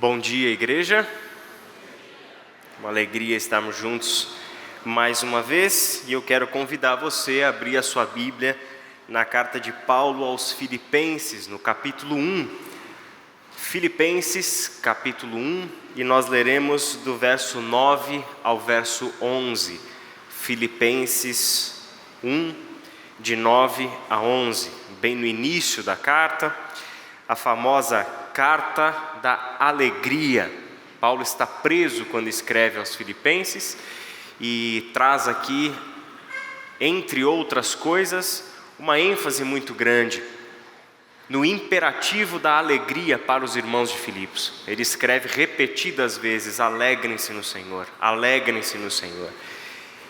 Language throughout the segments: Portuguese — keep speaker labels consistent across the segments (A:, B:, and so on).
A: Bom dia, igreja. Uma alegria estarmos juntos mais uma vez. E eu quero convidar você a abrir a sua Bíblia na carta de Paulo aos Filipenses, no capítulo 1. Filipenses, capítulo 1, e nós leremos do verso 9 ao verso 11. Filipenses 1, de 9 a 11, bem no início da carta, a famosa carta da alegria. Paulo está preso quando escreve aos Filipenses e traz aqui, entre outras coisas, uma ênfase muito grande no imperativo da alegria para os irmãos de Filipos. Ele escreve repetidas vezes: alegrem-se no Senhor, alegrem-se no Senhor.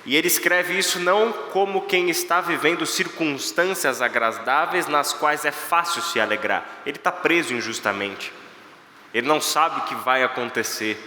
A: E ele escreve isso não como quem está vivendo circunstâncias agradáveis nas quais é fácil se alegrar. Ele está preso injustamente. Ele não sabe o que vai acontecer.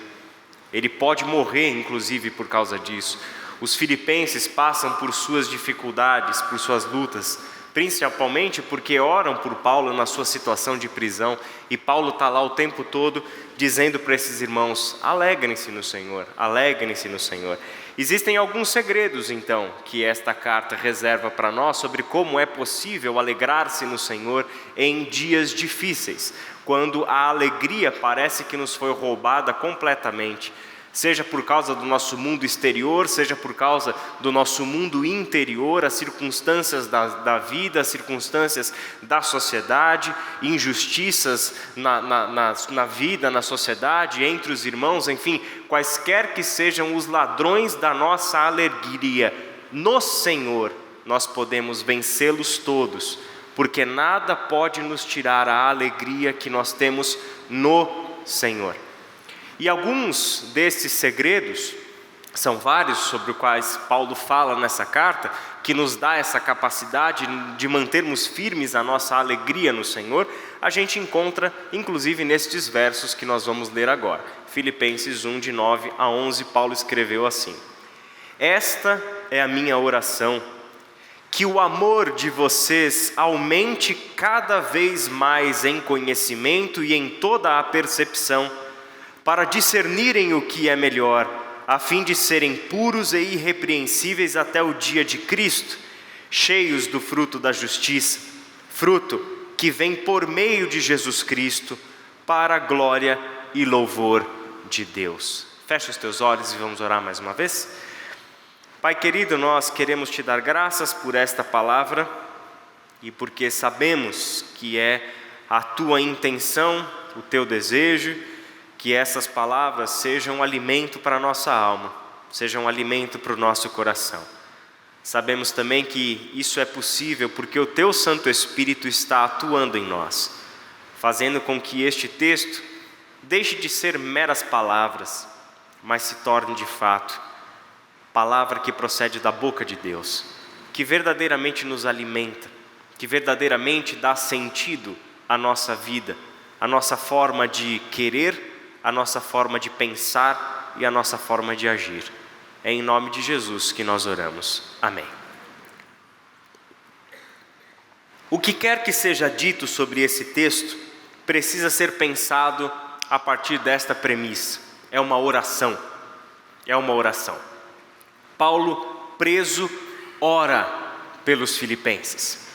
A: Ele pode morrer, inclusive, por causa disso. Os filipenses passam por suas dificuldades, por suas lutas, principalmente porque oram por Paulo na sua situação de prisão. E Paulo está lá o tempo todo dizendo para esses irmãos: alegrem-se no Senhor, alegrem-se no Senhor. Existem alguns segredos, então, que esta carta reserva para nós sobre como é possível alegrar-se no Senhor em dias difíceis, quando a alegria parece que nos foi roubada completamente, seja por causa do nosso mundo exterior, seja por causa do nosso mundo interior, as circunstâncias da vida, as circunstâncias da sociedade, injustiças na vida, na sociedade, entre os irmãos, enfim, quaisquer que sejam os ladrões da nossa alegria, no Senhor nós podemos vencê-los todos, porque nada pode nos tirar a alegria que nós temos no Senhor. E alguns desses segredos, são vários sobre os quais Paulo fala nessa carta, que nos dá essa capacidade de mantermos firmes a nossa alegria no Senhor, a gente encontra inclusive nestes versos que nós vamos ler agora. Filipenses 1, de 9 a 11, Paulo escreveu assim: esta é a minha oração, que o amor de vocês aumente cada vez mais em conhecimento e em toda a percepção, para discernirem o que é melhor, a fim de serem puros e irrepreensíveis até o dia de Cristo, cheios do fruto da justiça, fruto que vem por meio de Jesus Cristo, para a glória e louvor de Deus. Fecha os teus olhos e vamos orar mais uma vez. Pai querido, nós queremos te dar graças por esta palavra e porque sabemos que é a tua intenção, o teu desejo, que essas palavras sejam um alimento para a nossa alma, sejam um alimento para o nosso coração. Sabemos também que isso é possível porque o teu Santo Espírito está atuando em nós, fazendo com que este texto deixe de ser meras palavras, mas se torne de fato palavra que procede da boca de Deus, que verdadeiramente nos alimenta, que verdadeiramente dá sentido à nossa vida, à nossa forma de querer, a nossa forma de pensar e a nossa forma de agir. É em nome de Jesus que nós oramos. Amém. O que quer que seja dito sobre esse texto precisa ser pensado a partir desta premissa. É uma oração. É uma oração. Paulo, preso, ora pelos filipenses.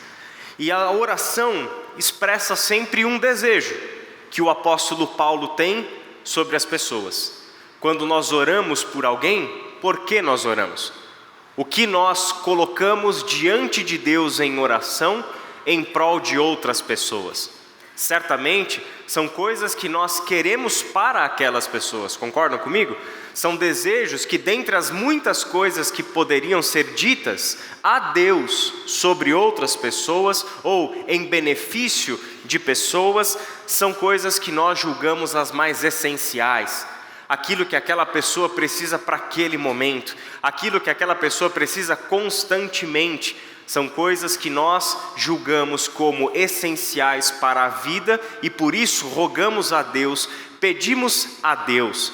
A: E a oração expressa sempre um desejo que o apóstolo Paulo tem sobre as pessoas. Quando nós oramos por alguém, por que nós oramos? O que nós colocamos diante de Deus em oração em prol de outras pessoas? Certamente são coisas que nós queremos para aquelas pessoas, concordam comigo? São desejos que, dentre as muitas coisas que poderiam ser ditas a Deus sobre outras pessoas ou em benefício de pessoas, são coisas que nós julgamos as mais essenciais, aquilo que aquela pessoa precisa para aquele momento, aquilo que aquela pessoa precisa constantemente. São coisas que nós julgamos como essenciais para a vida e por isso rogamos a Deus, pedimos a Deus.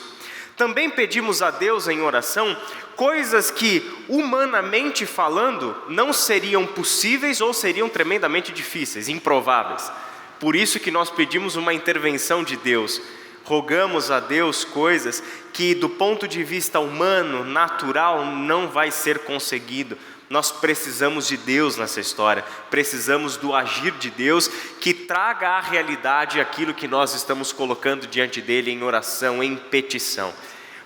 A: Também pedimos a Deus em oração coisas que, humanamente falando, não seriam possíveis ou seriam tremendamente difíceis, improváveis. Por isso que nós pedimos uma intervenção de Deus. rogamos a Deus coisas que do ponto de vista humano, natural, não vai ser conseguido. Nós precisamos de Deus nessa história, precisamos do agir de Deus que traga à realidade aquilo que nós estamos colocando diante dele em oração, em petição.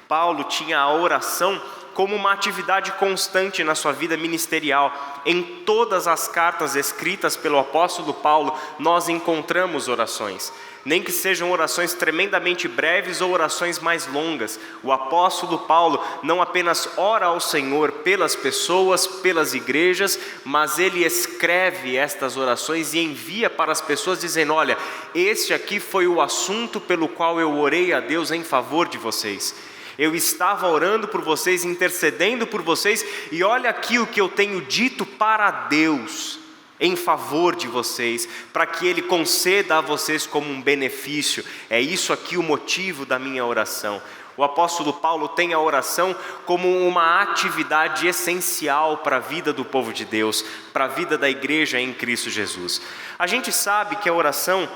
A: Paulo tinha a oração como uma atividade constante na sua vida ministerial. Em todas as cartas escritas pelo apóstolo Paulo, nós encontramos orações. Nem que sejam orações tremendamente breves ou orações mais longas. O apóstolo Paulo não apenas ora ao Senhor pelas pessoas, pelas igrejas, mas ele escreve estas orações e envia para as pessoas dizendo: olha, este aqui foi o assunto pelo qual eu orei a Deus em favor de vocês. Eu estava orando por vocês, intercedendo por vocês, e olha aqui o que eu tenho dito para Deus em favor de vocês, para que Ele conceda a vocês como um benefício. É isso aqui o motivo da minha oração. O apóstolo Paulo tem a oração como uma atividade essencial para a vida do povo de Deus, para a vida da igreja em Cristo Jesus. A gente sabe que a oração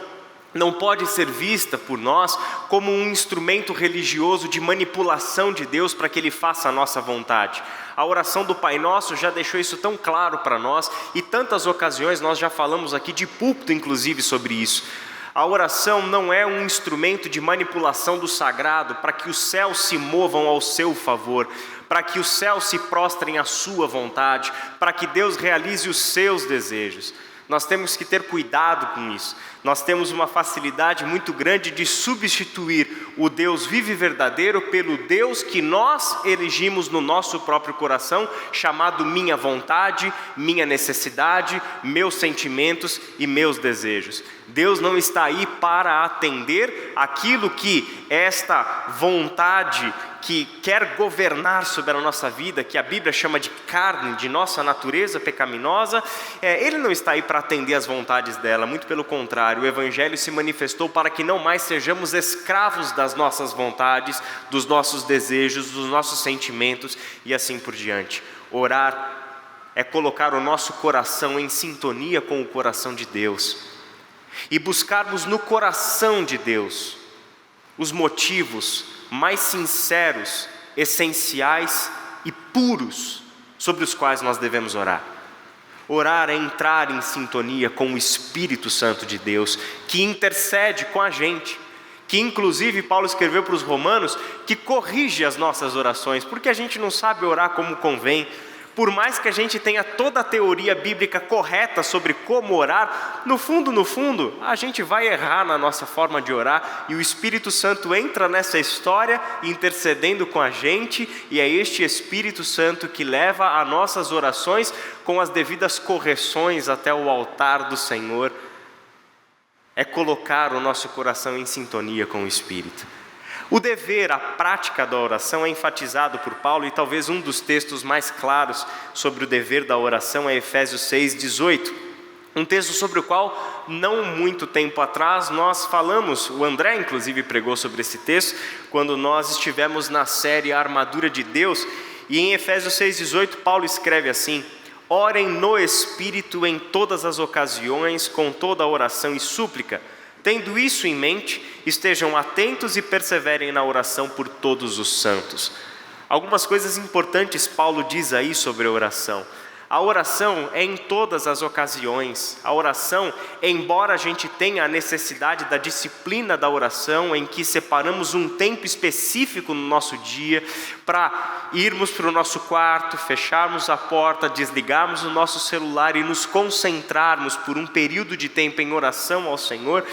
A: não pode ser vista por nós como um instrumento religioso de manipulação de Deus para que Ele faça a nossa vontade. A oração do Pai Nosso já deixou isso tão claro para nós, e tantas ocasiões nós já falamos aqui de púlpito inclusive sobre isso. A oração não é um instrumento de manipulação do sagrado para que os céus se movam ao seu favor, para que os céus se prostrem à sua vontade, para que Deus realize os seus desejos. Nós temos que ter cuidado com isso. Nós temos uma facilidade muito grande de substituir o Deus vivo e verdadeiro pelo Deus que nós elegimos no nosso próprio coração, chamado minha vontade, minha necessidade, meus sentimentos e meus desejos. Deus não está aí para atender aquilo que esta vontade que quer governar sobre a nossa vida, que a Bíblia chama de carne, de nossa natureza pecaminosa. Ele não está aí para atender as vontades dela, muito pelo contrário. O Evangelho se manifestou para que não mais sejamos escravos das nossas vontades, dos nossos desejos, dos nossos sentimentos e assim por diante. Orar é colocar o nosso coração em sintonia com o coração de Deus e buscarmos no coração de Deus os motivos mais sinceros, essenciais e puros sobre os quais nós devemos orar. Orar é entrar em sintonia com o Espírito Santo de Deus, que intercede com a gente, que inclusive Paulo escreveu para os romanos, que corrige as nossas orações, porque a gente não sabe orar como convém. Por mais que a gente tenha toda a teoria bíblica correta sobre como orar, no fundo, a gente vai errar na nossa forma de orar, e o Espírito Santo entra nessa história, intercedendo com a gente, e é este Espírito Santo que leva as nossas orações com as devidas correções até o altar do Senhor. É colocar o nosso coração em sintonia com o Espírito. O dever, a prática da oração é enfatizado por Paulo, e talvez um dos textos mais claros sobre o dever da oração é Efésios 6:18, um texto sobre o qual não muito tempo atrás nós falamos. O André inclusive pregou sobre esse texto quando nós estivemos na série A Armadura de Deus, e em Efésios 6:18 Paulo escreve assim: orem no Espírito em todas as ocasiões, com toda a oração e súplica. Tendo isso em mente, estejam atentos e perseverem na oração por todos os santos. Algumas coisas importantes Paulo diz aí sobre a oração. A oração é em todas as ocasiões. A oração, embora a gente tenha a necessidade da disciplina da oração, em que separamos um tempo específico no nosso dia para irmos para o nosso quarto, fecharmos a porta, desligarmos o nosso celular e nos concentrarmos por um período de tempo em oração ao Senhor,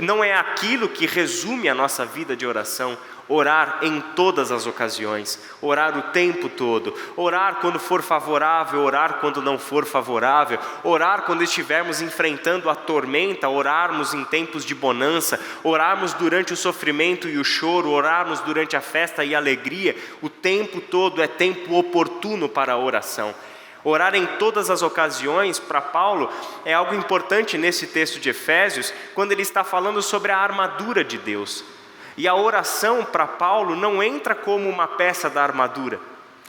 A: não é aquilo que resume a nossa vida de oração. Orar em todas as ocasiões, orar o tempo todo, orar quando for favorável, orar quando não for favorável, orar quando estivermos enfrentando a tormenta, orarmos em tempos de bonança, orarmos durante o sofrimento e o choro, orarmos durante a festa e a alegria. O tempo todo é tempo oportuno para a oração. Orar em todas as ocasiões, para Paulo, é algo importante nesse texto de Efésios, quando ele está falando sobre a armadura de Deus. E a oração para Paulo não entra como uma peça da armadura.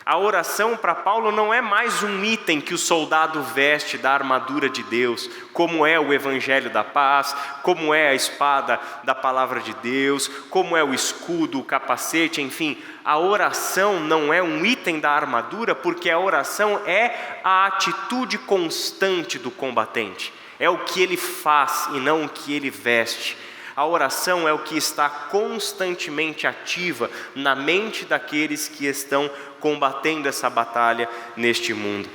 A: A oração para Paulo não é mais um item que o soldado veste da armadura de Deus, como é o evangelho da paz, como é a espada da palavra de Deus, como é o escudo, o capacete, enfim. A oração não é um item da armadura, porque a oração é a atitude constante do combatente. É o que ele faz e não o que ele veste. A oração é o que está constantemente ativa na mente daqueles que estão combatendo essa batalha neste mundo.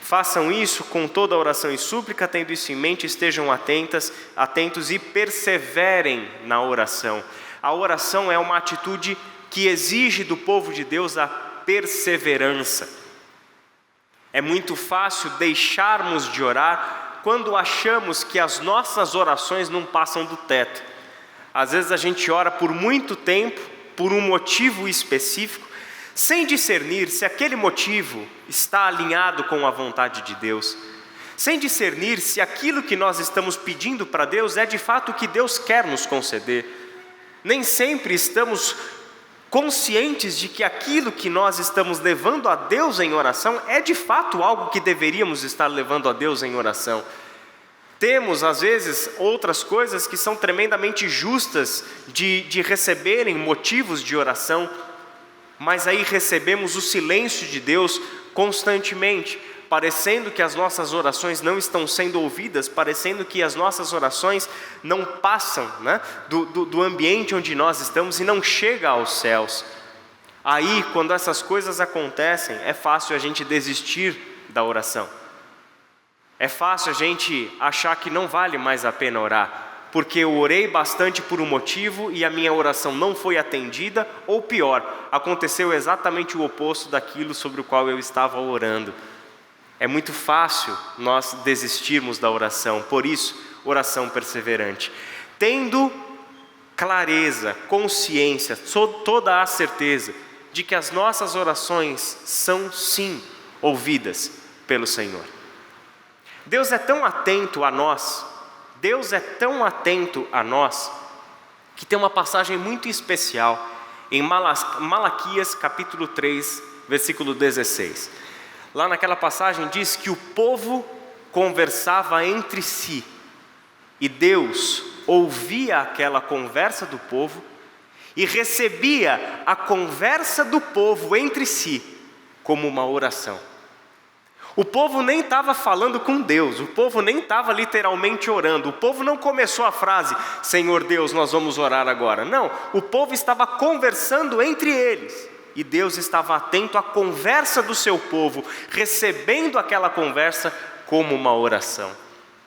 A: Façam isso com toda a oração e súplica, tendo isso em mente, estejam atentos e perseverem na oração. A oração é uma atitude que exige do povo de Deus a perseverança. É muito fácil deixarmos de orar quando achamos que as nossas orações não passam do teto. Às vezes a gente ora por muito tempo, por um motivo específico, sem discernir se aquele motivo está alinhado com a vontade de Deus, sem discernir se aquilo que nós estamos pedindo para Deus é de fato o que Deus quer nos conceder. Nem sempre estamos conscientes de que aquilo que nós estamos levando a Deus em oração é de fato algo que deveríamos estar levando a Deus em oração. Temos, às vezes, outras coisas que são tremendamente justas de receberem motivos de oração, mas aí recebemos o silêncio de Deus constantemente, parecendo que as nossas orações não estão sendo ouvidas, parecendo que as nossas orações não passam, do ambiente onde nós estamos e não chega aos céus. Aí, quando essas coisas acontecem, é fácil a gente desistir da oração. É fácil a gente achar que não vale mais a pena orar, porque eu orei bastante por um motivo e a minha oração não foi atendida, ou pior, aconteceu exatamente o oposto daquilo sobre o qual eu estava orando. É muito fácil nós desistirmos da oração, por isso, oração perseverante. Tendo clareza, consciência, toda a certeza de que as nossas orações são sim ouvidas pelo Senhor. Deus é tão atento a nós, que tem uma passagem muito especial em Malaquias capítulo 3, versículo 16. Lá naquela passagem diz que o povo conversava entre si, e Deus ouvia aquela conversa do povo, e recebia a conversa do povo entre si, como uma oração. O povo nem estava falando com Deus, o povo nem estava literalmente orando, o povo não começou a frase, Senhor Deus, nós vamos orar agora. Não, o povo estava conversando entre eles, e Deus estava atento à conversa do seu povo, recebendo aquela conversa como uma oração.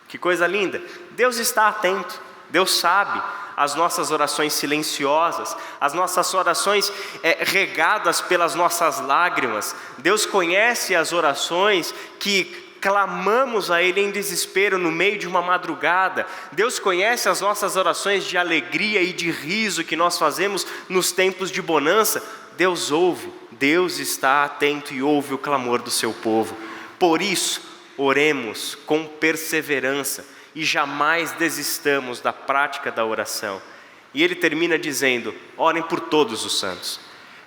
A: Que coisa linda, Deus está atento, Deus sabe as nossas orações silenciosas, as nossas orações regadas pelas nossas lágrimas. Deus conhece as orações que clamamos a Ele em desespero no meio de uma madrugada. Deus conhece as nossas orações de alegria e de riso que nós fazemos nos tempos de bonança. Deus ouve, Deus está atento e ouve o clamor do seu povo. Por isso, oremos com perseverança e jamais desistamos da prática da oração. E ele termina dizendo, orem por todos os santos.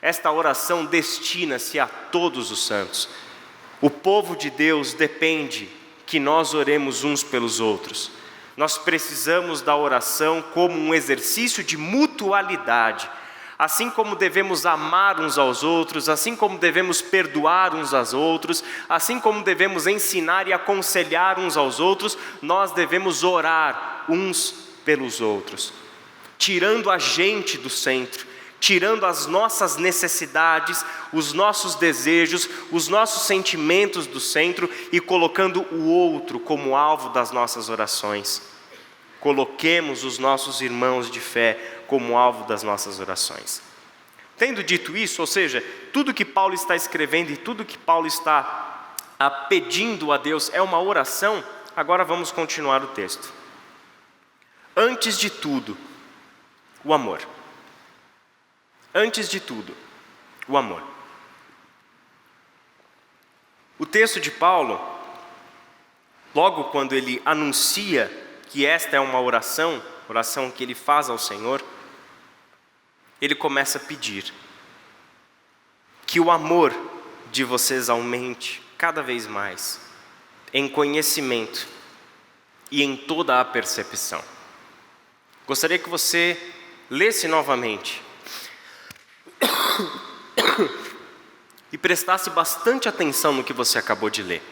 A: Esta oração destina-se a todos os santos. O povo de Deus depende que nós oremos uns pelos outros. Nós precisamos da oração como um exercício de mutualidade. Assim como devemos amar uns aos outros, assim como devemos perdoar uns aos outros, assim como devemos ensinar e aconselhar uns aos outros, nós devemos orar uns pelos outros, tirando a gente do centro, tirando as nossas necessidades, os nossos desejos, os nossos sentimentos do centro e colocando o outro como alvo das nossas orações. Coloquemos os nossos irmãos de fé como alvo das nossas orações. Tendo dito isso, ou seja, tudo que Paulo está escrevendo e tudo que Paulo está pedindo a Deus é uma oração, agora vamos continuar o texto. Antes de tudo, o amor. Antes de tudo, o amor. O texto de Paulo, logo quando ele anuncia que esta é uma oração que ele faz ao Senhor, ele começa a pedir que o amor de vocês aumente cada vez mais em conhecimento e em toda a percepção. Gostaria que você lesse novamente e prestasse bastante atenção no que você acabou de ler.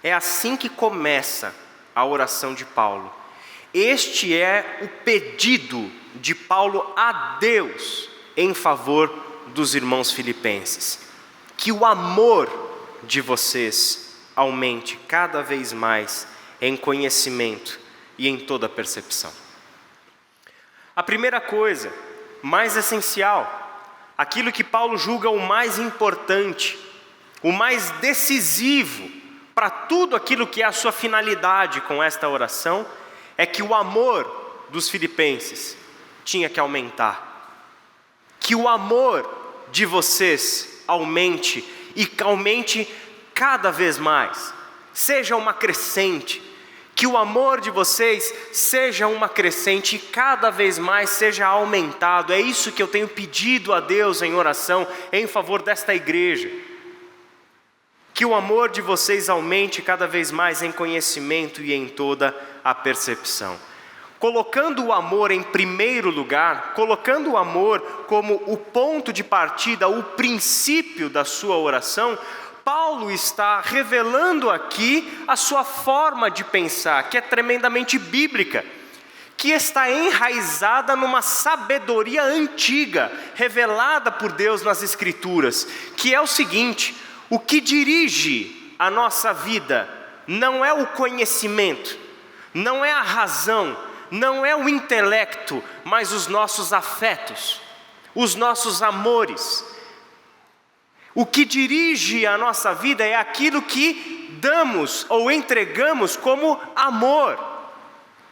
A: É assim que começa a oração de Paulo. Este é o pedido de Paulo a Deus em favor dos irmãos filipenses. Que o amor de vocês aumente cada vez mais em conhecimento e em toda percepção. A primeira coisa, mais essencial, aquilo que Paulo julga o mais importante, o mais decisivo para tudo aquilo que é a sua finalidade com esta oração, é que o amor dos filipenses tinha que aumentar. Que o amor de vocês aumente e aumente cada vez mais. Seja uma crescente. Que o amor de vocês seja uma crescente e cada vez mais seja aumentado. É isso que eu tenho pedido a Deus em oração em favor desta igreja. Que o amor de vocês aumente cada vez mais em conhecimento e em toda a percepção. Colocando o amor em primeiro lugar, colocando o amor como o ponto de partida, o princípio da sua oração, Paulo está revelando aqui a sua forma de pensar, que é tremendamente bíblica, que está enraizada numa sabedoria antiga, revelada por Deus nas Escrituras, que é o seguinte: o que dirige a nossa vida não é o conhecimento, não é a razão, não é o intelecto, mas os nossos afetos, os nossos amores. O que dirige a nossa vida é aquilo que damos ou entregamos como amor.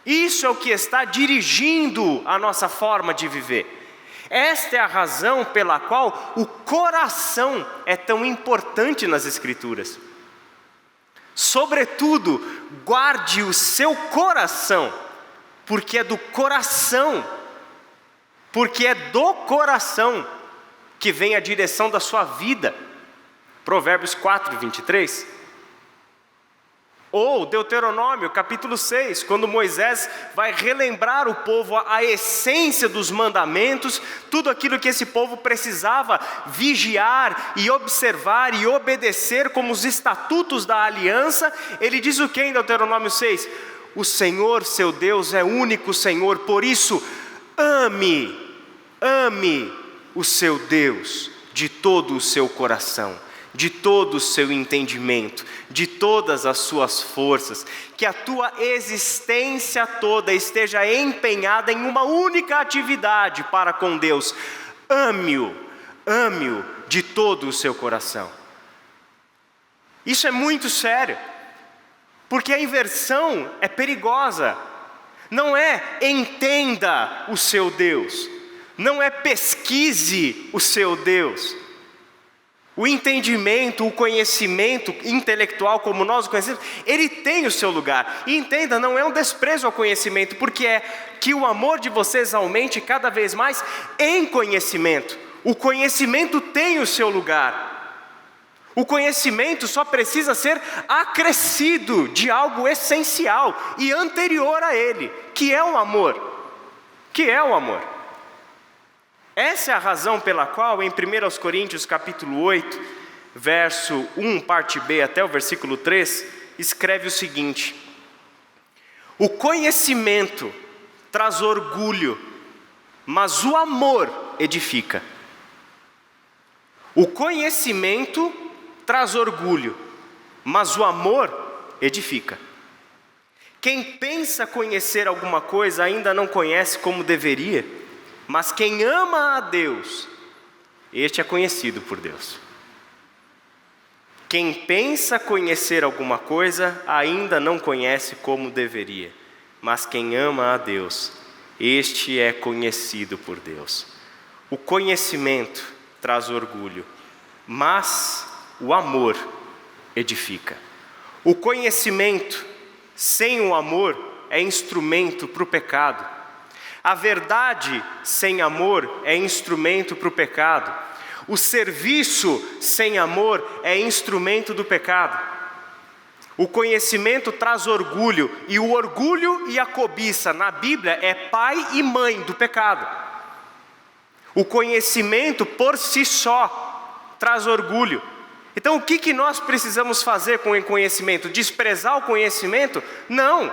A: Isso é o que está dirigindo a nossa forma de viver. Esta é a razão pela qual o coração é tão importante nas Escrituras. Sobretudo, guarde o seu coração, porque é do coração que vem a direção da sua vida. Provérbios 4, 23. Ou Deuteronômio, capítulo 6, quando Moisés vai relembrar o povo a essência dos mandamentos, tudo aquilo que esse povo precisava vigiar e observar e obedecer como os estatutos da aliança. Ele diz o que em Deuteronômio 6? O Senhor, seu Deus, é único Senhor, por isso ame o seu Deus de todo o seu coração, de todo o seu entendimento, de todas as suas forças, que a tua existência toda esteja empenhada em uma única atividade para com Deus. Ame-o de todo o seu coração. Isso é muito sério, porque a inversão é perigosa. Não é entenda o seu Deus, não é pesquise o seu Deus. O entendimento, o conhecimento intelectual como nós o conhecemos, ele tem o seu lugar. E entenda, não é um desprezo ao conhecimento, porque é que o amor de vocês aumente cada vez mais em conhecimento. O conhecimento tem o seu lugar. O conhecimento só precisa ser acrescido de algo essencial e anterior a ele, que é o amor. Essa é a razão pela qual em 1 Coríntios capítulo 8, verso 1, parte B até o versículo 3, escreve o seguinte: o conhecimento traz orgulho, mas o amor edifica. O conhecimento traz orgulho, mas o amor edifica. Quem pensa conhecer alguma coisa ainda não conhece como deveria, mas quem ama a Deus, este é conhecido por Deus. Quem pensa conhecer alguma coisa ainda não conhece como deveria, mas quem ama a Deus, este é conhecido por Deus. O conhecimento traz orgulho, mas o amor edifica. O conhecimento sem o amor é instrumento para o pecado. A verdade sem amor é instrumento para o pecado. O serviço sem amor é instrumento do pecado. O conhecimento traz orgulho, e o orgulho e a cobiça na Bíblia é pai e mãe do pecado. O conhecimento por si só traz orgulho. Então o que nós precisamos fazer com o conhecimento? Desprezar o conhecimento? Não,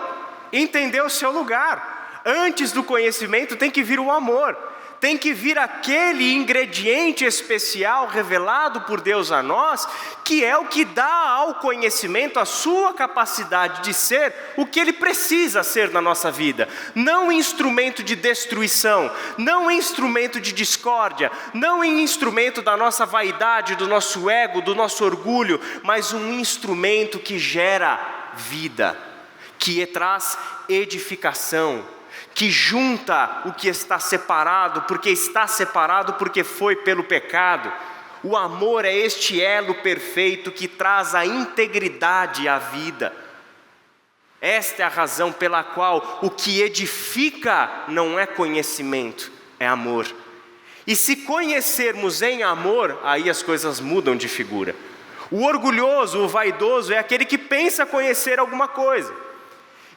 A: entender o seu lugar. Antes do conhecimento tem que vir o amor. Tem que vir aquele ingrediente especial revelado por Deus a nós, que é o que dá ao conhecimento a sua capacidade de ser o que ele precisa ser na nossa vida. Não instrumento de destruição, não instrumento de discórdia, não instrumento da nossa vaidade, do nosso ego, do nosso orgulho, mas um instrumento que gera vida, que traz edificação, que junta o que está separado porque foi pelo pecado. O amor é este elo perfeito que traz a integridade à vida. Esta é a razão pela qual o que edifica não é conhecimento, é amor. E se conhecermos em amor, aí as coisas mudam de figura. O orgulhoso, o vaidoso é aquele que pensa conhecer alguma coisa.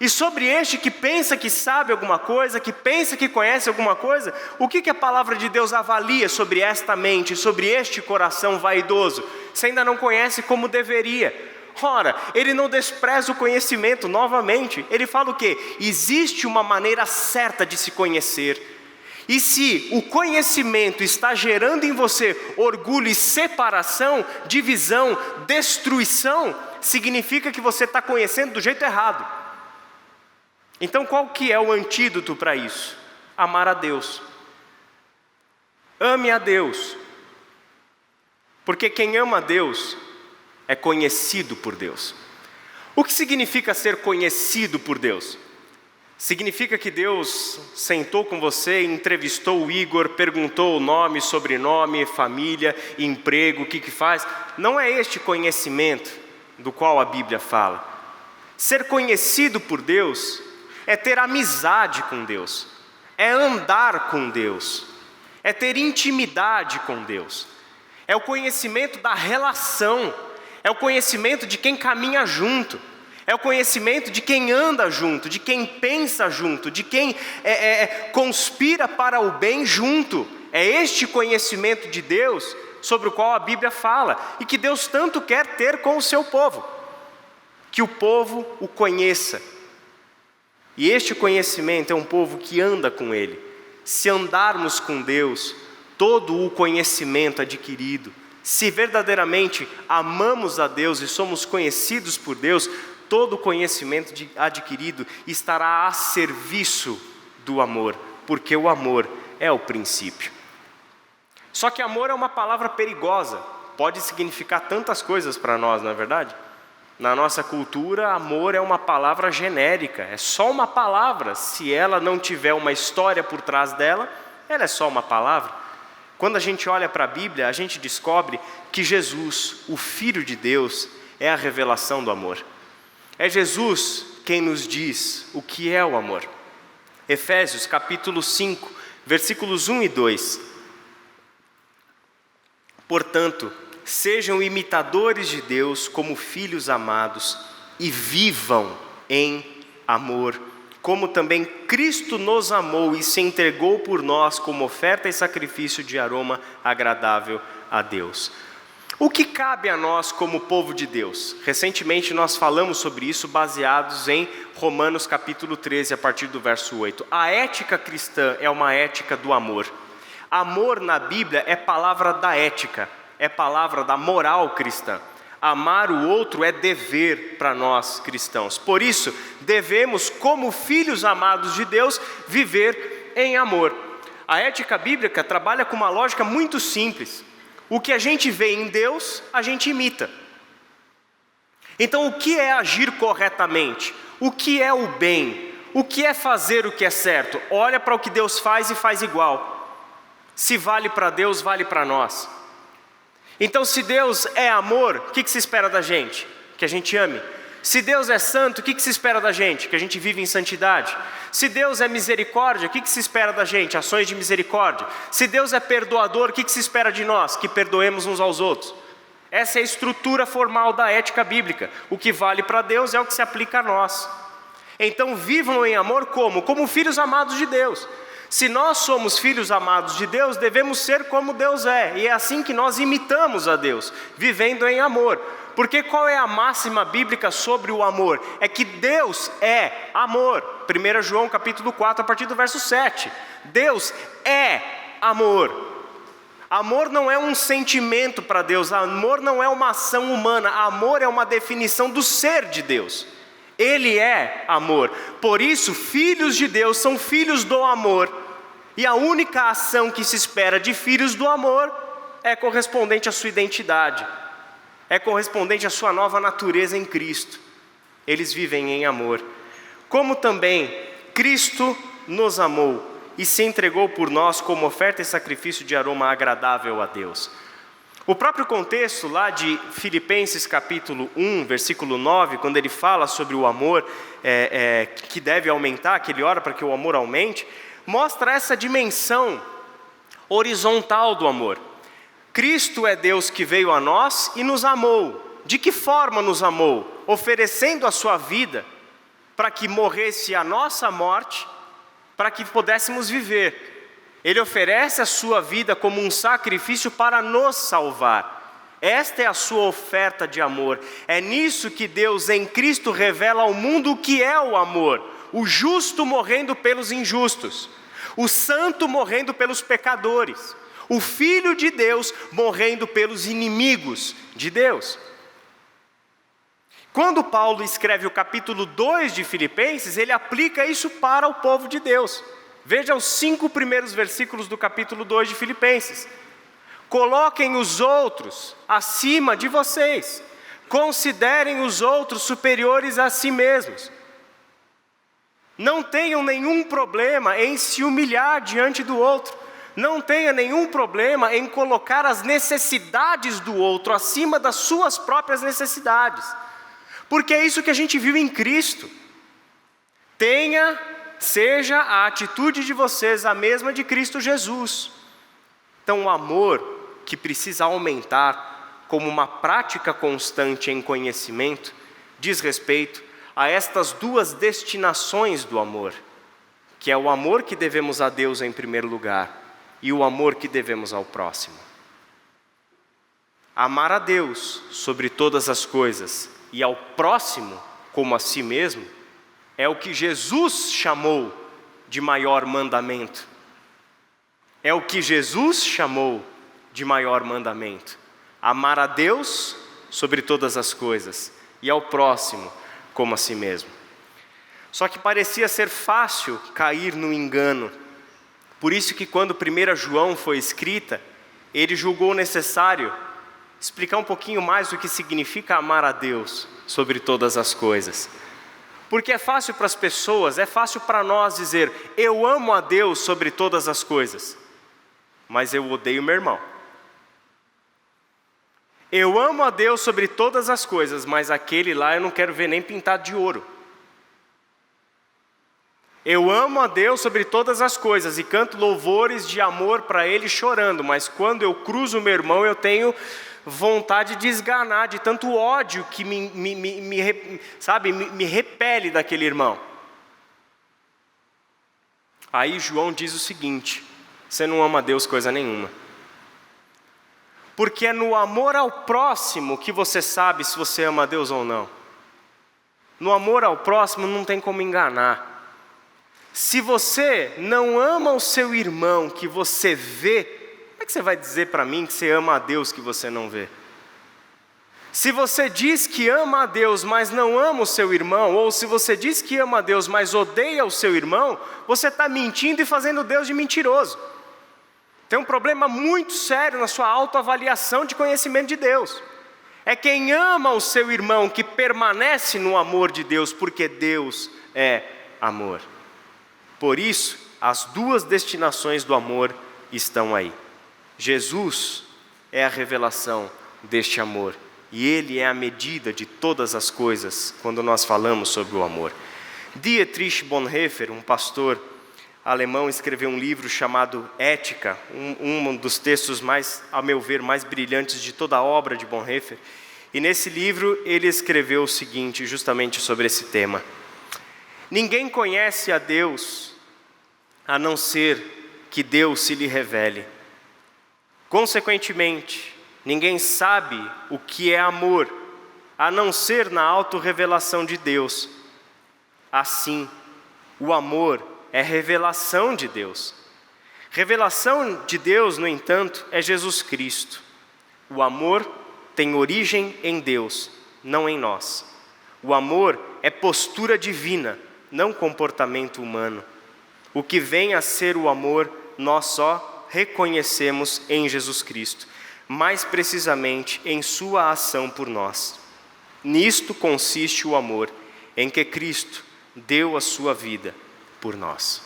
A: E sobre este que pensa que sabe alguma coisa, que pensa que conhece alguma coisa, o que a palavra de Deus avalia sobre esta mente, sobre este coração vaidoso? Você ainda não conhece como deveria. Ora, ele não despreza o conhecimento novamente. Ele fala o quê? Existe uma maneira certa de se conhecer. E se o conhecimento está gerando em você orgulho e separação, divisão, destruição, significa que você está conhecendo do jeito errado. Então qual que é o antídoto para isso? Amar a Deus. Ame a Deus. Porque quem ama a Deus é conhecido por Deus. O que significa ser conhecido por Deus? Significa que Deus sentou com você, entrevistou o Igor, perguntou o nome, sobrenome, família, emprego, o que faz? Não é este conhecimento do qual a Bíblia fala. Ser conhecido por Deus é ter amizade com Deus, é andar com Deus, é ter intimidade com Deus, é o conhecimento da relação, é o conhecimento de quem caminha junto, é o conhecimento de quem anda junto, de quem pensa junto, de quem conspira para o bem junto. É este conhecimento de Deus sobre o qual a Bíblia fala e que Deus tanto quer ter com o seu povo, que o povo o conheça. E este conhecimento é um povo que anda com Ele. Se andarmos com Deus, todo o conhecimento adquirido, se verdadeiramente amamos a Deus e somos conhecidos por Deus, todo o conhecimento adquirido estará a serviço do amor, porque o amor é o princípio. Só que amor é uma palavra perigosa, pode significar tantas coisas para nós, não é verdade? Na nossa cultura, amor é uma palavra genérica, é só uma palavra. Se ela não tiver uma história por trás dela, ela é só uma palavra. Quando a gente olha para a Bíblia, a gente descobre que Jesus, o Filho de Deus, é a revelação do amor. É Jesus quem nos diz o que é o amor. Efésios capítulo 5, versículos 1 e 2. Portanto, sejam imitadores de Deus como filhos amados e vivam em amor, como também Cristo nos amou e se entregou por nós como oferta e sacrifício de aroma agradável a Deus. O que cabe a nós como povo de Deus? Recentemente nós falamos sobre isso baseados em Romanos capítulo 13, a partir do verso 8. A ética cristã é uma ética do amor. Amor na Bíblia é palavra da ética, é palavra da moral cristã. Amar o outro é dever para nós cristãos. Por isso, devemos, como filhos amados de Deus, viver em amor. A ética bíblica trabalha com uma lógica muito simples. O que a gente vê em Deus, a gente imita. Então, o que é agir corretamente? O que é o bem? O que é fazer o que é certo? Olha para o que Deus faz e faz igual. Se vale para Deus, vale para nós. Então, se Deus é amor, o que se espera da gente? Que a gente ame. Se Deus é santo, o que se espera da gente? Que a gente vive em santidade. Se Deus é misericórdia, o que se espera da gente? Ações de misericórdia. Se Deus é perdoador, o que se espera de nós? Que perdoemos uns aos outros. Essa é a estrutura formal da ética bíblica. O que vale para Deus é o que se aplica a nós. Então vivam em amor como? Como filhos amados de Deus. Se nós somos filhos amados de Deus, devemos ser como Deus é. E é assim que nós imitamos a Deus, vivendo em amor. Porque qual é a máxima bíblica sobre o amor? É que Deus é amor. 1 João capítulo 4, a partir do verso 7. Deus é amor. Amor não é um sentimento para Deus, amor não é uma ação humana, amor é uma definição do ser de Deus. Ele é amor. Por isso, filhos de Deus são filhos do amor. E a única ação que se espera de filhos do amor é correspondente à sua identidade. É correspondente à sua nova natureza em Cristo. Eles vivem em amor. Como também Cristo nos amou e se entregou por nós como oferta e sacrifício de aroma agradável a Deus. O próprio contexto lá de Filipenses capítulo 1, versículo 9, quando ele fala sobre o amor que deve aumentar, que ele ora para que o amor aumente, mostra essa dimensão horizontal do amor. Cristo é Deus que veio a nós e nos amou. De que forma nos amou? Oferecendo a sua vida para que morresse a nossa morte, para que pudéssemos viver. Ele oferece a sua vida como um sacrifício para nos salvar. Esta é a sua oferta de amor. É nisso que Deus em Cristo revela ao mundo o que é o amor. O justo morrendo pelos injustos. O santo morrendo pelos pecadores. O Filho de Deus morrendo pelos inimigos de Deus. Quando Paulo escreve o capítulo 2 de Filipenses, ele aplica isso para o povo de Deus. Veja os 5 primeiros versículos do capítulo 2 de Filipenses. Coloquem os outros acima de vocês. Considerem os outros superiores a si mesmos. Não tenham nenhum problema em se humilhar diante do outro. Não tenha nenhum problema em colocar as necessidades do outro acima das suas próprias necessidades. Porque é isso que a gente viu em Cristo. Seja a atitude de vocês a mesma de Cristo Jesus. Então o amor que precisa aumentar como uma prática constante em conhecimento, diz respeito a estas duas destinações do amor, que é o amor que devemos a Deus em primeiro lugar e o amor que devemos ao próximo. Amar a Deus sobre todas as coisas e ao próximo como a si mesmo, é o que Jesus chamou de maior mandamento. É o que Jesus chamou de maior mandamento. Amar a Deus sobre todas as coisas e ao próximo como a si mesmo. Só que parecia ser fácil cair no engano. Por isso que quando 1 João foi escrita, ele julgou necessário explicar um pouquinho mais o que significa amar a Deus sobre todas as coisas. Porque é fácil para as pessoas, é fácil para nós dizer, eu amo a Deus sobre todas as coisas, mas eu odeio meu irmão. Eu amo a Deus sobre todas as coisas, mas aquele lá eu não quero ver nem pintado de ouro. Eu amo a Deus sobre todas as coisas e canto louvores de amor para Ele chorando, mas quando eu cruzo meu irmão eu tenho vontade de esganar, de tanto ódio que me repele daquele irmão. Aí João diz o seguinte, você não ama a Deus coisa nenhuma. Porque é no amor ao próximo que você sabe se você ama a Deus ou não. No amor ao próximo não tem como enganar. Se você não ama o seu irmão que você vê, como é que você vai dizer para mim que você ama a Deus que você não vê? Se você diz que ama a Deus, mas não ama o seu irmão, ou se você diz que ama a Deus, mas odeia o seu irmão, você está mentindo e fazendo Deus de mentiroso. Tem um problema muito sério na sua autoavaliação de conhecimento de Deus. É quem ama o seu irmão que permanece no amor de Deus, porque Deus é amor. Por isso, as duas destinações do amor estão aí. Jesus é a revelação deste amor e Ele é a medida de todas as coisas quando nós falamos sobre o amor. Dietrich Bonhoeffer, um pastor alemão, escreveu um livro chamado Ética, um dos textos mais, a meu ver, mais brilhantes de toda a obra de Bonhoeffer. E nesse livro ele escreveu o seguinte, justamente sobre esse tema: ninguém conhece a Deus a não ser que Deus se lhe revele. Consequentemente, ninguém sabe o que é amor, a não ser na autorrevelação de Deus. Assim, o amor é revelação de Deus. Revelação de Deus, no entanto, é Jesus Cristo. O amor tem origem em Deus, não em nós. O amor é postura divina, não comportamento humano. O que vem a ser o amor, nós só reconhecemos em Jesus Cristo, mais precisamente em sua ação por nós. Nisto consiste o amor, em que Cristo deu a sua vida por nós.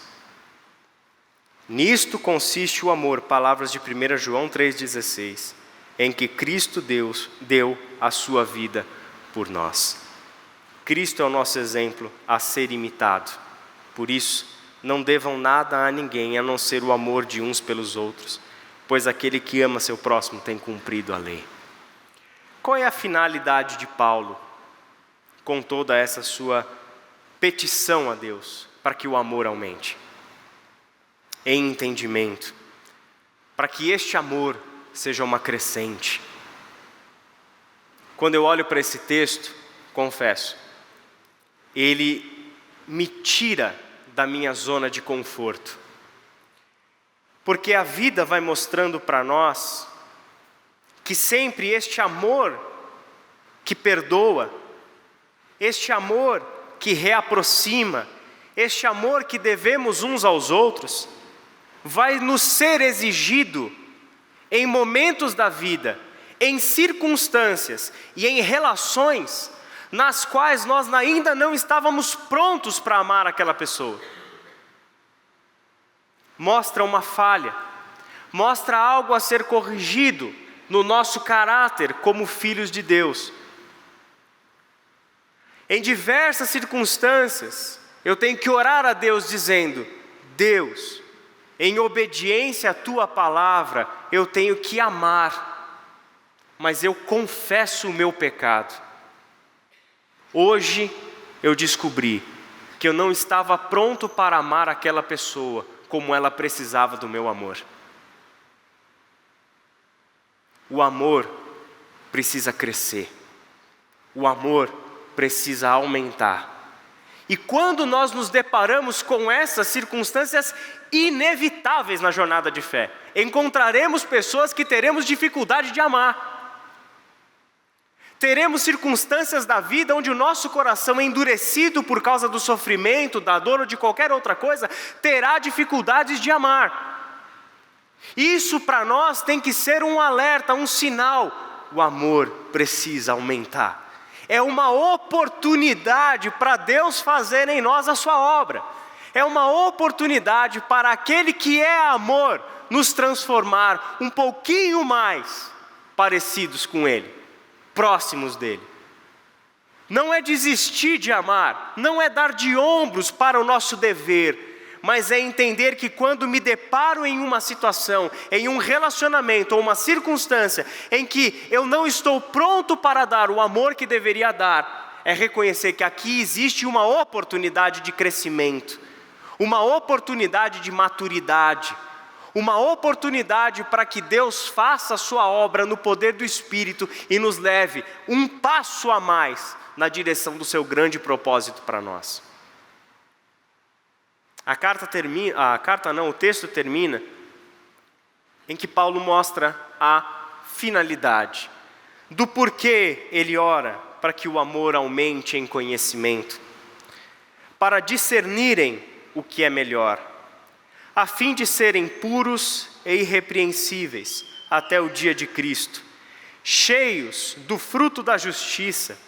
A: Nisto consiste o amor, palavras de 1 João 3,16, em que Cristo deu a sua vida por nós. Cristo é o nosso exemplo a ser imitado. Por isso, não devam nada a ninguém a não ser o amor de uns pelos outros, pois aquele que ama seu próximo tem cumprido a lei. Qual é a finalidade de Paulo com toda essa sua petição a Deus para que o amor aumente? Em entendimento, para que este amor seja uma crescente. Quando eu olho para esse texto, confesso, ele me tira da minha zona de conforto. Porque a vida vai mostrando para nós que sempre este amor que perdoa, este amor que reaproxima, este amor que devemos uns aos outros, vai nos ser exigido em momentos da vida, em circunstâncias e em relações nas quais nós ainda não estávamos prontos para amar aquela pessoa. Mostra uma falha, mostra algo a ser corrigido no nosso caráter como filhos de Deus. Em diversas circunstâncias, eu tenho que orar a Deus dizendo: Deus, em obediência à Tua palavra, eu tenho que amar, mas eu confesso o meu pecado. Hoje eu descobri que eu não estava pronto para amar aquela pessoa como ela precisava do meu amor. O amor precisa crescer. O amor precisa aumentar. E quando nós nos deparamos com essas circunstâncias inevitáveis na jornada de fé, encontraremos pessoas que teremos dificuldade de amar. Teremos circunstâncias da vida onde o nosso coração, endurecido por causa do sofrimento, da dor ou de qualquer outra coisa, terá dificuldades de amar. Isso para nós tem que ser um alerta, um sinal. O amor precisa aumentar. É uma oportunidade para Deus fazer em nós a sua obra. É uma oportunidade para aquele que é amor nos transformar um pouquinho mais parecidos com Ele, próximos dele. Não é desistir de amar, não é dar de ombros para o nosso dever, mas é entender que quando me deparo em uma situação, em um relacionamento ou uma circunstância em que eu não estou pronto para dar o amor que deveria dar, é reconhecer que aqui existe uma oportunidade de crescimento, uma oportunidade de maturidade, uma oportunidade para que Deus faça a sua obra no poder do Espírito e nos leve um passo a mais na direção do seu grande propósito para nós. O texto termina em que Paulo mostra a finalidade do porquê ele ora para que o amor aumente em conhecimento, para discernirem o que é melhor, a fim de serem puros e irrepreensíveis até o dia de Cristo, cheios do fruto da justiça,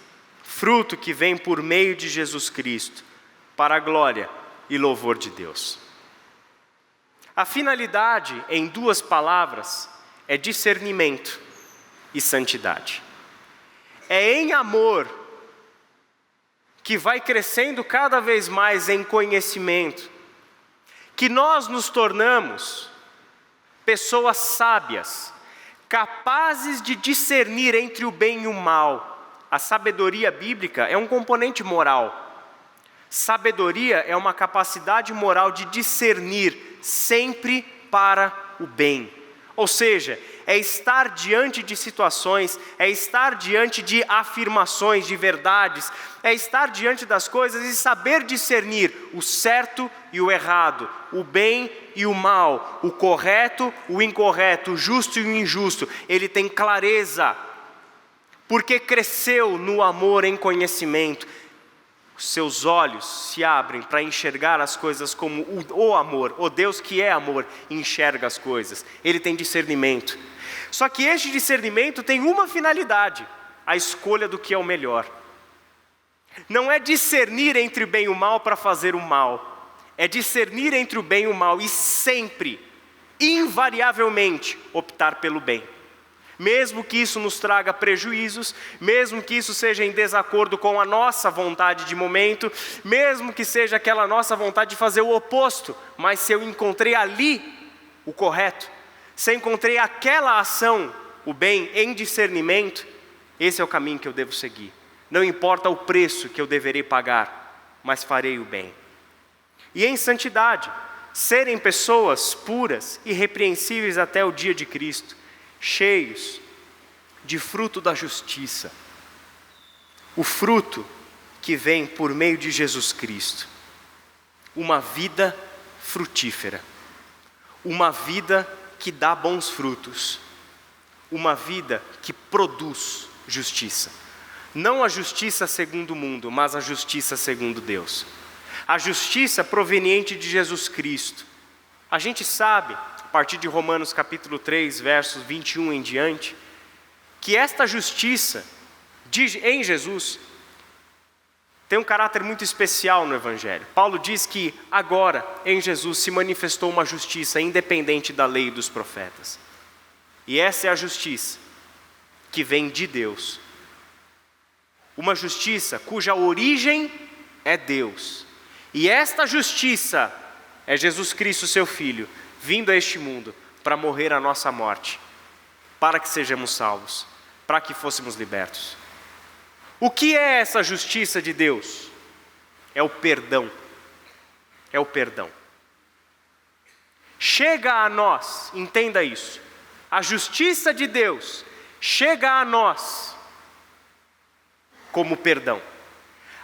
A: fruto que vem por meio de Jesus Cristo, para a glória e louvor de Deus. A finalidade, em duas palavras, é discernimento e santidade. é em amor que vai crescendo cada vez mais em conhecimento, que nós nos tornamos pessoas sábias, capazes de discernir entre o bem e o mal. A sabedoria bíblica é um componente moral. Sabedoria é uma capacidade moral de discernir sempre para o bem. Ou seja, é estar diante de situações, é estar diante de afirmações, de verdades, é estar diante das coisas e saber discernir o certo e o errado, o bem e o mal, o correto, o incorreto, o justo e o injusto. Ele tem clareza, porque cresceu no amor em conhecimento. Seus olhos se abrem para enxergar as coisas como o amor, o Deus que é amor, enxerga as coisas. Ele tem discernimento. Só que este discernimento tem uma finalidade: a escolha do que é o melhor. Não é discernir entre o bem e o mal para fazer o mal. É discernir entre o bem e o mal e sempre, invariavelmente, optar pelo bem. Mesmo que isso nos traga prejuízos, mesmo que isso seja em desacordo com a nossa vontade de momento, mesmo que seja aquela nossa vontade de fazer o oposto, mas se eu encontrei ali o correto, se eu encontrei aquela ação, o bem, em discernimento, esse é o caminho que eu devo seguir. Não importa o preço que eu deverei pagar, mas farei o bem. E em santidade, serem pessoas puras, irrepreensíveis até o dia de Cristo, cheios de fruto da justiça, o fruto que vem por meio de Jesus Cristo, uma vida frutífera, uma vida que dá bons frutos, uma vida que produz justiça, não a justiça segundo o mundo, mas a justiça segundo Deus, a justiça proveniente de Jesus Cristo. A gente sabe, a partir de Romanos capítulo 3, versos 21 em diante, que esta justiça em Jesus tem um caráter muito especial no Evangelho. Paulo diz que agora, em Jesus, se manifestou uma justiça independente da lei e dos profetas. E essa é a justiça que vem de Deus. Uma justiça cuja origem é Deus. E esta justiça é Jesus Cristo, seu Filho, vindo a este mundo para morrer a nossa morte, para que sejamos salvos, para que fôssemos libertos. O que é essa justiça de Deus? É o perdão. É o perdão. Chega a nós, entenda isso, a justiça de Deus chega a nós como perdão.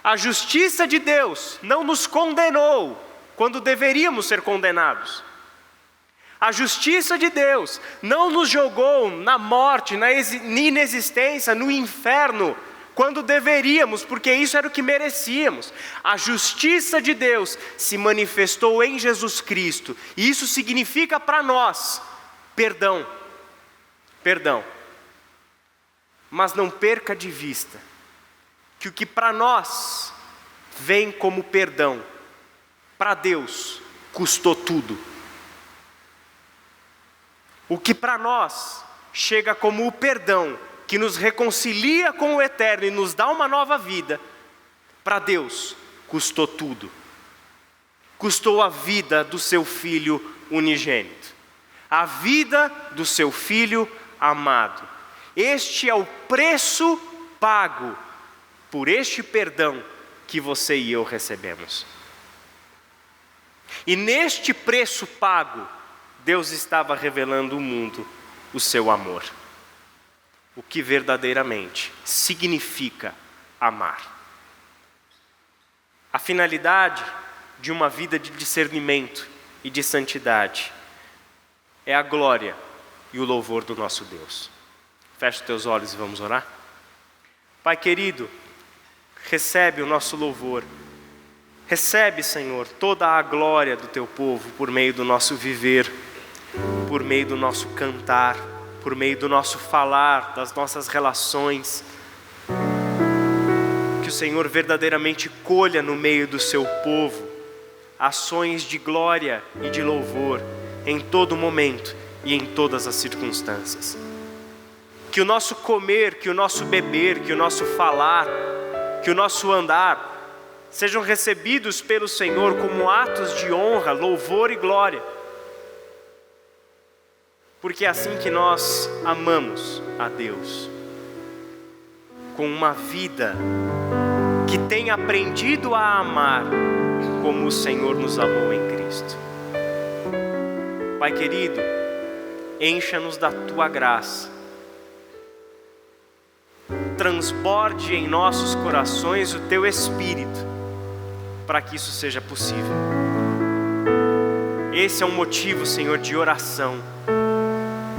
A: A justiça de Deus não nos condenou quando deveríamos ser condenados. A justiça de Deus não nos jogou na morte, na inexistência, no inferno, quando deveríamos, porque isso era o que merecíamos. A justiça de Deus se manifestou em Jesus Cristo, e isso significa para nós perdão. Perdão. Mas não perca de vista que o que para nós vem como perdão, para Deus custou tudo. O que para nós chega como o perdão, que nos reconcilia com o eterno e nos dá uma nova vida, para Deus custou tudo. Custou a vida do seu Filho unigênito, a vida do seu Filho amado. Este é o preço pago por este perdão que você e eu recebemos. E neste preço pago, Deus estava revelando ao mundo o seu amor. O que verdadeiramente significa amar. A finalidade de uma vida de discernimento e de santidade é a glória e o louvor do nosso Deus. Fecha os teus olhos e vamos orar. Pai querido, recebe o nosso louvor. Recebe, Senhor, toda a glória do teu povo por meio do nosso viver, por meio do nosso cantar, por meio do nosso falar, das nossas relações. Que o Senhor verdadeiramente colha no meio do seu povo ações de glória e de louvor em todo momento e em todas as circunstâncias. que o nosso comer, que o nosso beber, que o nosso falar, que o nosso andar sejam recebidos pelo Senhor como atos de honra, louvor e glória. Porque é assim que nós amamos a Deus, com uma vida que tem aprendido a amar como o Senhor nos amou em Cristo. Pai querido, encha-nos da Tua graça, transborde em nossos corações o Teu Espírito, para que isso seja possível. Esse é um motivo, Senhor, de oração,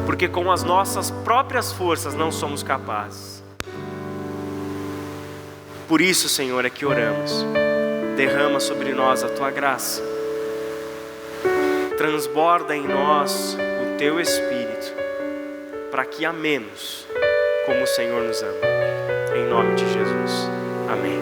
A: porque com as nossas próprias forças não somos capazes. Por isso, Senhor, é que oramos. Derrama sobre nós a Tua graça, transborda em nós o Teu Espírito, para que amemos como o Senhor nos ama. Em nome de Jesus. Amém.